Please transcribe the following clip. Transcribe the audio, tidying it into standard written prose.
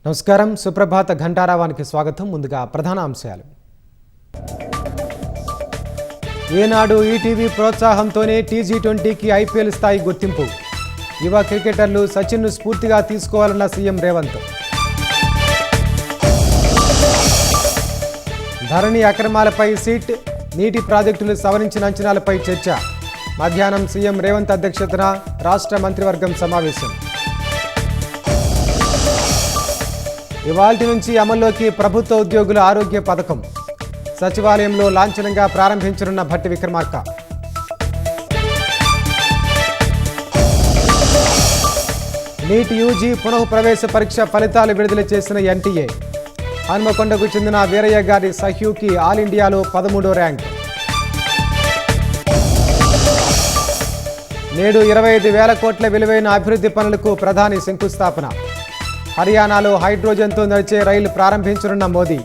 నమస్కారం సుప్రభాత ఘంటారావానికి స్వాగతం. ముందుగా ప్రధాన అంశాలు. ఏనాడు ఈటీవీ ప్రోత్సాహంతోనే టీ20కి ఐపీఎల్ స్థాయి గుర్తింపు. యువ క్రికెటర్లు సచిన్ను స్ఫూర్తిగా తీసుకోవాలన్న సీఎం రేవంత్. ధరణి అక్రమాలపై సిట్, నీటి ప్రాజెక్టులు సవరించిన అంచనాలపై చర్చ. మధ్యాహ్నం సీఎం రేవంత్ అధ్యక్షతన రాష్ట్ర మంత్రివర్గం సమావేశం. ఇవాల్టి నుంచి అమల్లోకి ప్రభుత్వ ఉద్యోగుల ఆరోగ్య పథకం. సచివాలయంలో లాంఛనంగా ప్రారంభించనున్న భట్టి విక్రమార్క. నీట్ యూజీ పునఃప్రవేశ పరీక్ష ఫలితాలు విడుదల చేసిన ఎన్టీఏ. హన్మకొండకు చెందిన వీరయ్య గారి సహ్యూకి ఆల్ ఇండియాలో 13వ ర్యాంక్. నేడు 25,000 కోట్ల విలువైన అభివృద్ధి పనులకు ప్రధాని శంకుస్థాపన. హర్యానాలో హైడ్రోజన్తో నడిచే రైలు ప్రారంభించనున్న మోదీ.